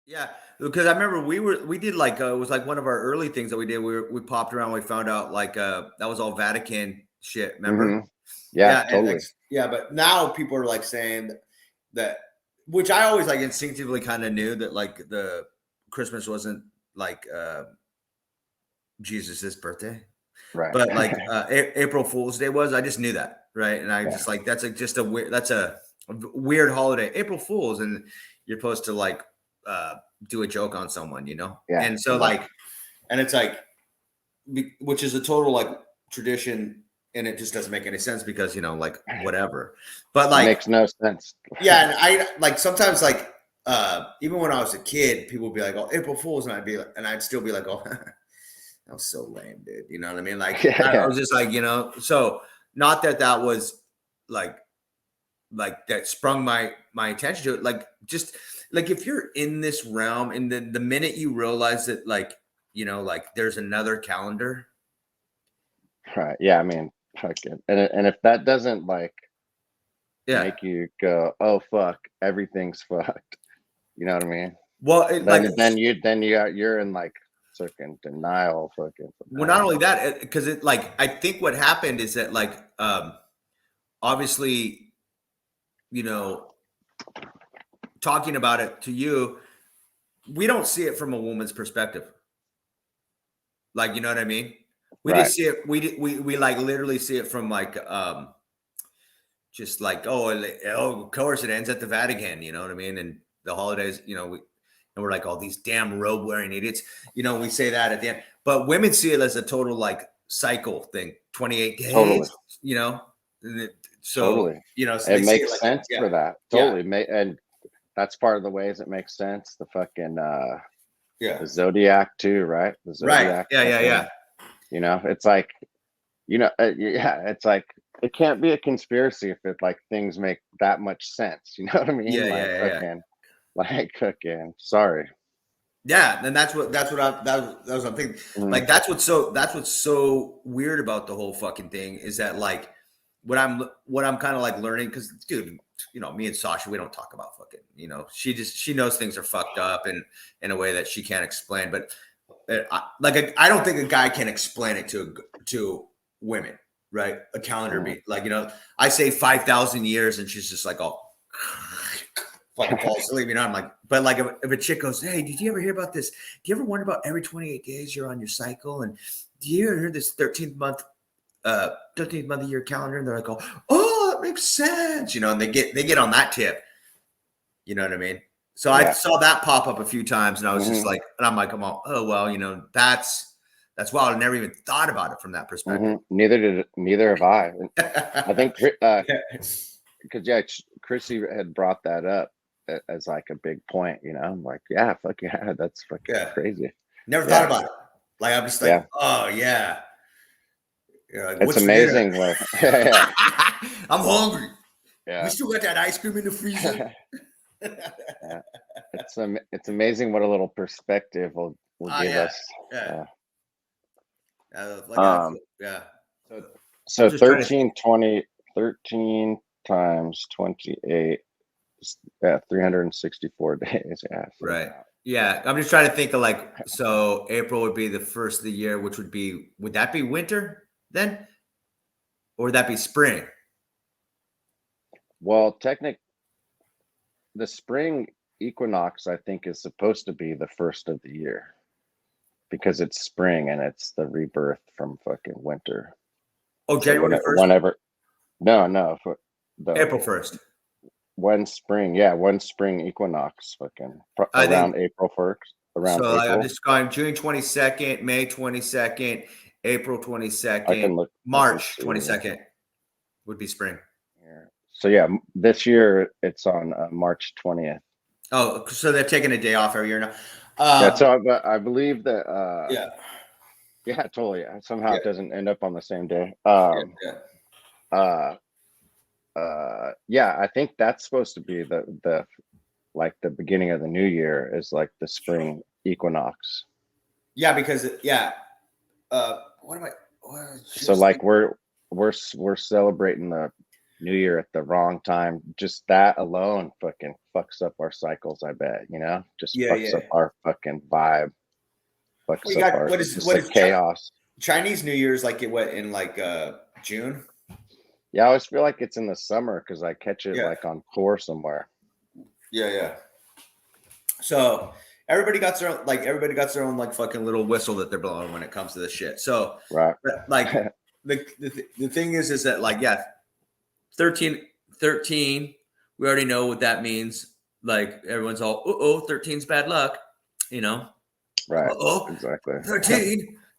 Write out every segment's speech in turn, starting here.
Yeah, because I remember we did like it was like one of our early things that we did. We popped around. We found out like that was all Vatican shit. Remember? Yeah, Yeah, and like, totally. yeah, but now people are like saying that, which I always like instinctively kind of knew that like the Christmas wasn't like Jesus's birthday, Right. but like April Fool's Day was. I just knew that, right? And I Yeah. just like just a weird. That's a weird holiday, April Fool's, and you're supposed to like do a joke on someone, you know? Yeah. And so like, and it's like, which is a total like tradition, and it just doesn't make any sense because like whatever. But It like, makes no sense. yeah, and I like sometimes like even when I was a kid, people would be like, "Oh, April Fools," and I'd still be like, "Oh, that was so lame, dude." You know what I mean? Like I Yeah. was just like, so not that was like that sprung my attention to it. Like just like if you're in this realm, and then the minute you realize that like like there's another calendar. Right. Yeah. I mean, fuck it. And if that doesn't like Yeah. make you go, oh fuck, everything's fucked. You know what I mean? Well, You're in like certain denial, fucking. well, not only that, because it like I think what happened is that like obviously, you know, talking about it to you, we don't see it from a woman's perspective. Like, you know what I mean? We Right. just see it. We like literally see it from like just like of course it ends at the Vatican. You know what I mean? And the holidays, and we're like, all these damn robe wearing idiots. We say that at the end, but women see it as a total like cycle thing. 28 days. Totally. So Totally. so It they see it makes like sense yeah, for that. yeah, Totally. And that's part of the ways it makes sense. The fucking yeah, the zodiac too, right? The right, zodiac. yeah. It's like, it's like it can't be a conspiracy if it like things make that much sense. You know what I mean? Like Yeah. fucking sorry. Yeah, and that's what that was what I'm thinking. Mhm. Like that's what's so weird about the whole fucking thing is that like what I'm kind of like learning, because dude, me and Sasha, we don't talk about fucking, she knows things are fucked up and in a way that she can't explain. But I don't think a guy can explain it to women, right? A calendar beat, like I say 5,000 years, and she's just like, oh. Fucking fall asleep, I'm like, but like if a chick goes, hey, did you ever hear about this? Do you ever wonder about every 28 days you're on your cycle? And do you ever hear this 13th month of year calendar? And they're like, oh, that makes sense. And they get on that tip. You know what I mean? So I saw that pop up a few times, and I was just like, and I'm like, oh well, that's wild. I never even thought about it from that perspective. Neither have I. I think because Chrissy had brought that up as like a big point. I'm like, yeah, fuck yeah, that's fucking crazy. Never thought about it. Like I'm just like, oh yeah. Like, it's amazing. I'm hungry. Yeah. We still got that ice cream in the freezer. Yeah. It's amazing what a little perspective will give us. Yeah. So 13 times 28, 364 days. Yeah. Right. Yeah. I'm just trying to think of like, so April would be the first of the year, which would that be winter then? Or would that be spring? Well, the spring equinox, I think, is supposed to be the first of the year because it's spring and it's the rebirth from fucking winter. Oh, January 1st? Whenever. No. April 1st. One spring equinox, fucking around April 1st. Around April. I'm just going June 22nd, May 22nd, April 22nd, March 22nd would be spring. So yeah, this year it's on March 20th. Oh, so they're taking a day off every year now. So I believe that. Yeah, totally. Somehow it doesn't end up on the same day. I think that's supposed to be the like the beginning of the new year is like the spring equinox. Yeah, because what am I? So like we're celebrating the New Year at the wrong time. Just that alone fucking fucks up our cycles, I bet, just fucks up our fucking vibe. Well, Fucks you up got our what is chaos. Chinese New Year's like in like June? Yeah, I always feel like it's in the summer because I catch it like on tour somewhere. Yeah. So everybody got their own like fucking little whistle that they're blowing when it comes to this shit. So right, like the thing is that like 13, we already know what that means. Like everyone's all 13's bad luck, right, Uh-oh, exactly.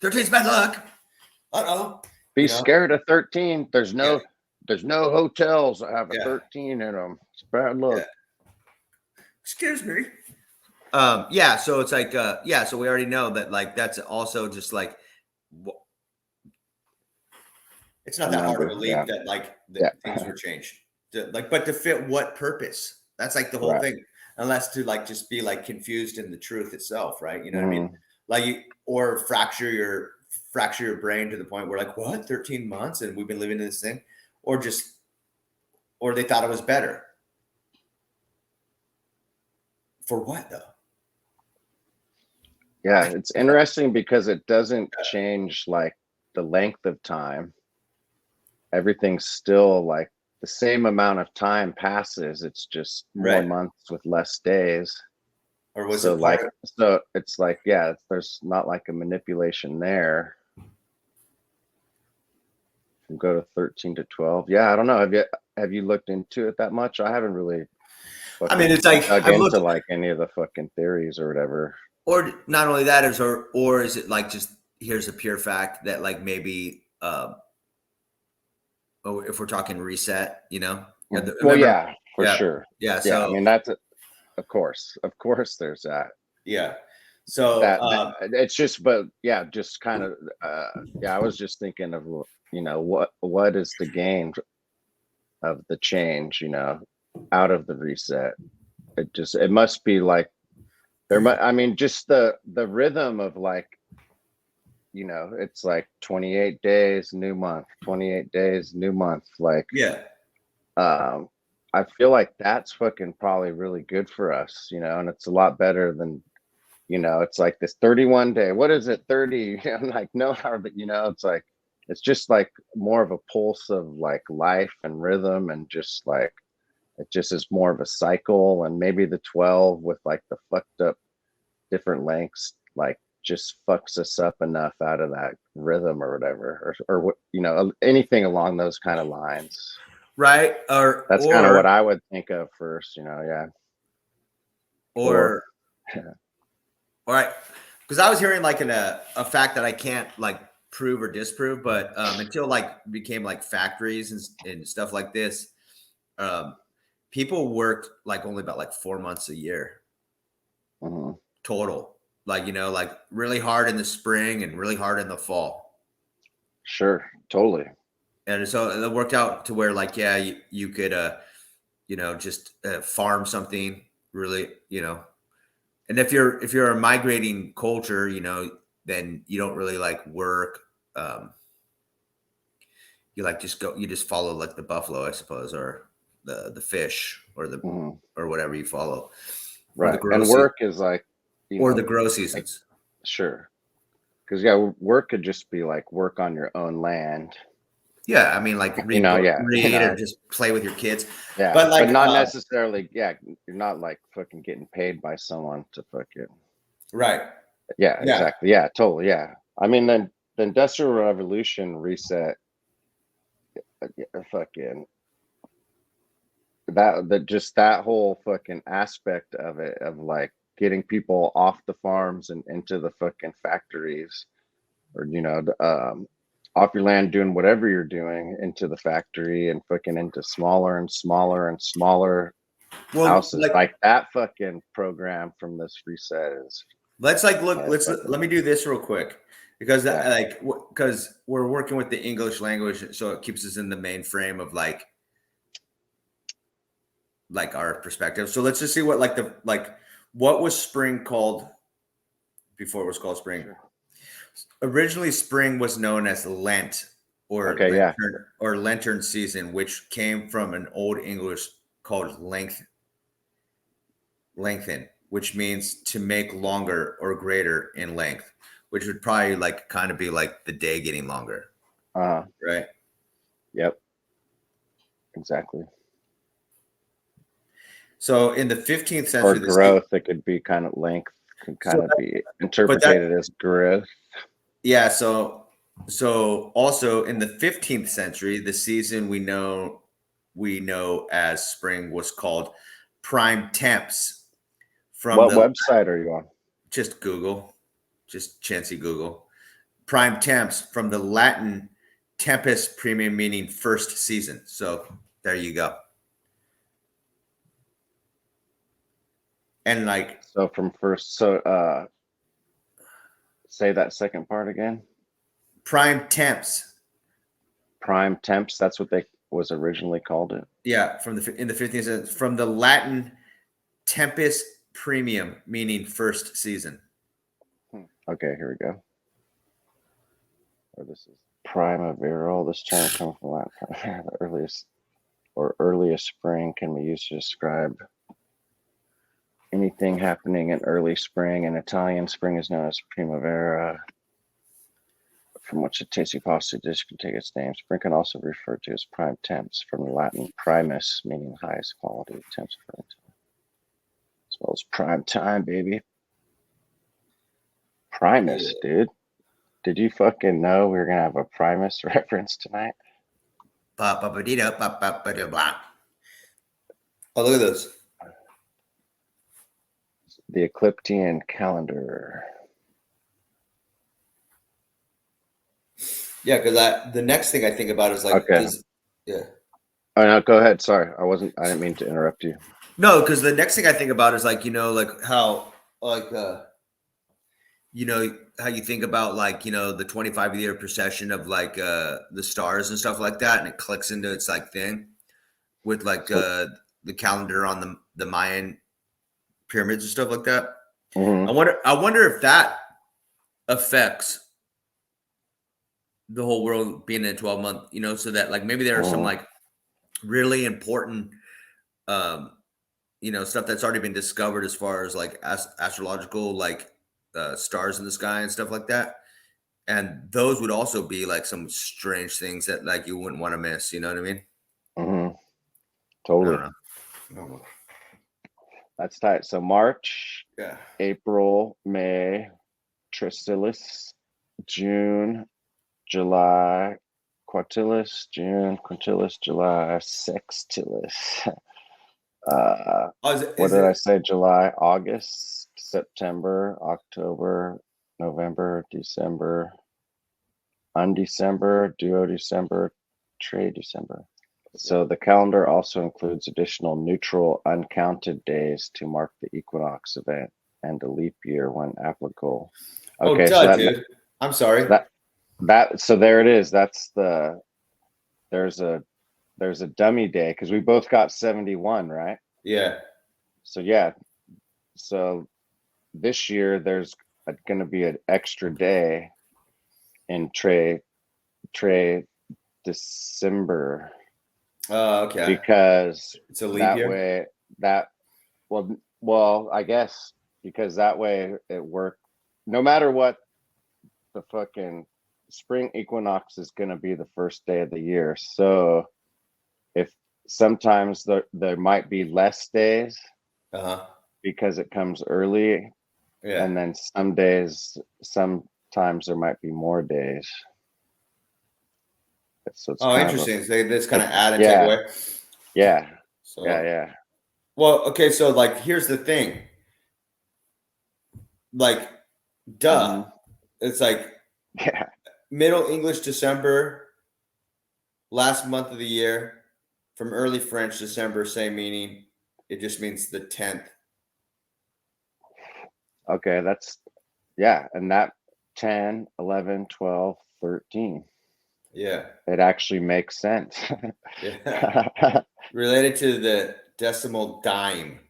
13's bad luck. Be scared of 13. There's no hotels that have a 13 in them. It's bad luck. Excuse me. So it's like so we already know that like that's also just like it's not that hard to believe that like things were changed. But to fit what purpose? That's like the whole thing. Unless to like just be like confused in the truth itself, right? You know what I mean? Like or fracture your brain to the point where like, what, 13 months and we've been living in this thing, or they thought it was better. For what though? Yeah, it's interesting because it doesn't change like the length of time. Everything's still like the same amount of time passes. It's just more months with less days. Or was so it like so it's like there's not like a manipulation there. Go to 13 to 12. Yeah, I don't know. Have you looked into it that much? I haven't really. I mean, it's like dug into like any of the fucking theories or whatever. Or not only that or is it like just here's a pure fact that like maybe if we're talking reset, for sure. Yeah. So I mean that's of course there's that. Yeah. So that it's just, but just kind of I was just thinking of what is the gain of the change, out of the reset. It must be like I mean just the rhythm of like, it's like 28 days, new month, 28 days, new month. Like, I feel like that's fucking probably really good for us, and it's a lot better than, it's like this 31 day. What is it? 30? Like, no, but it's like, it's just like more of a pulse of like life and rhythm, and just like, it just is more of a cycle. And maybe the 12 with like the fucked up different lengths, like, just fucks us up enough out of that rhythm or whatever, or anything along those kind of lines, right? That's kind of what I would think of first, or all right, because I was hearing like a fact that I can't like prove or disprove, but until like became like factories and stuff like this, people worked like only about like 4 months a year total. Like, like really hard in the spring and really hard in the fall. Sure, totally. And so it worked out to where like, you could, just farm something really, and if you're a migrating culture, then you don't really like work. You like you just follow like the buffalo, I suppose, or the fish or or whatever you follow. Right. And work is like, the grow seasons. Like, sure. Because work could just be like work on your own land. Yeah, I mean, like read or just play with your kids. Yeah, but like, not necessarily. Yeah, you're not like fucking getting paid by someone to fucking. Right. Yeah, exactly. Yeah, totally. Yeah, I mean, then the Industrial Revolution reset. Fucking that whole fucking aspect of it, of like getting people off the farms and into the fucking factories, or off your land doing whatever you're doing, into the factory, and fucking into smaller and smaller and smaller houses. Like that fucking program from this reset is. Let's like look. Let me do this real quick, because because we're working with the English language, so it keeps us in the main frame of like our perspective. So let's just see what what was spring called before it was called spring. Sure. Originally, spring was known as Lent, or Okay, yeah. lantern season, which came from an Old English called lengthen, which means to make longer or greater in length, which would probably like kind of be like the day getting longer, right? Yep. Exactly. So in the 15th Or century, growth, it could be kind of length, could kind of be interpreted as growth. Yeah, so also in the 15th century, the season we know as spring was called prime temps from What the website are you on? just Google, just chancy Google. Prime temps from the Latin tempus premium, meaning first season. So there you go. And like So from first, say that second part again. prime temps. Prime temps. That's what they was originally called it. Yeah, in the 15th century, from the Latin tempus premium, meaning first season. Okay, here we go. Or this is primaveral. This term comes from Latin primavera. The earliest spring can be used to describe anything happening in early spring. In Italian, spring is known as primavera, from which a tasty pasta dish can take its name. Spring can also be referred to as prime temps, from the Latin primus, meaning highest quality temps, as well as prime time, baby. Primus, dude. Did you fucking know we were gonna have a Primus reference tonight? Oh, look at this. The Ecliptian Calendar. Yeah, because the next thing I think about is like, Okay. Yeah. Oh no, go ahead. Sorry, I didn't mean to interrupt you. No, because the next thing I think about is like, like how like how you think about like, the 25-year procession of like the stars and stuff like that, and it clicks into its like thing with like the calendar on the Mayan pyramids and stuff like that. Mm-hmm. I wonder if that affects the whole world being in a 12-month, so that like maybe there are some like really important stuff that's already been discovered as far as like astrological like stars in the sky and stuff like that, and those would also be like some strange things that like you wouldn't want to miss, you know what I mean? Mm-hmm. Totally. I don't know. That's tight. So March, Yeah. April, May, Tristilis, June, July, Quartilis, June, Quintilis, July, Sextilis. What did I say? July, August, September, October, November, December, undecember, duodecember, tridecember. So the calendar also includes additional neutral uncounted days to mark the equinox event and a leap year when applicable. Okay, dude. I'm sorry. So there it is. There's a dummy day because we both got 71, right? Yeah. So yeah. So this year there's going to be an extra day in December. Okay. Because it's a leap that year. way well, I guess because that way it worked. No matter what, the fucking spring equinox is going to be the first day of the year. So if sometimes there might be less days because it comes early, and then sometimes there might be more days. So it's interesting. They just kind of add and take away. Yeah. So, yeah. Well, okay, so like here's the thing. Like, duh. It's like Middle English December, last month of the year, from early French December, same meaning. It just means the 10th. Okay, and that 10, 11, 12, 13. Yeah. It actually makes sense. Yeah. Related to the decimal dime,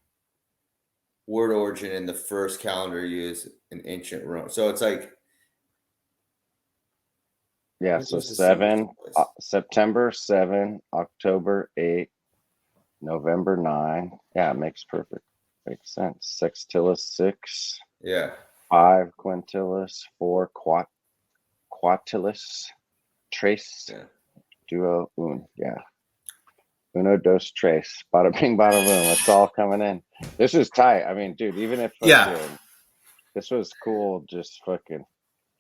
word origin in the first calendar used in ancient Rome. So it's like, Yeah, so 7, September 7, October 8, November 9. Yeah, it makes sense. Sextilis 6. Yeah. 5 quintilis, 4 quatilis, trace, duo, un. Yeah. Uno, dos, tres. Bada bing, bada boom. It's all coming in. This is tight. I mean, dude, even if this was cool, just fucking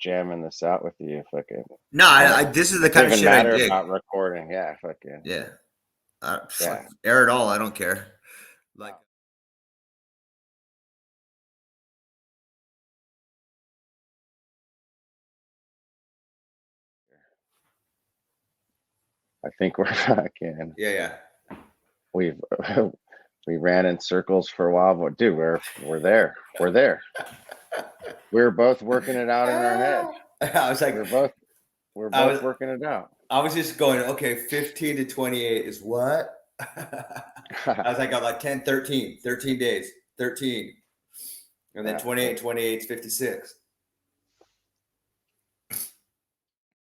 jamming this out with you. Fucking. No, this is the kind of shit I dig. About recording. Yeah, fucking. Yeah. Yeah. Air it all. I don't care. Like. I think we're fucking. Yeah. We ran in circles for a while, but dude, we're there. We're there. We're both working it out in our head. I was like, we're both working it out. I was just going, okay, 15 to 28 is what? I was like, I'm like 10, 13 days, 13. And then 28 is 56.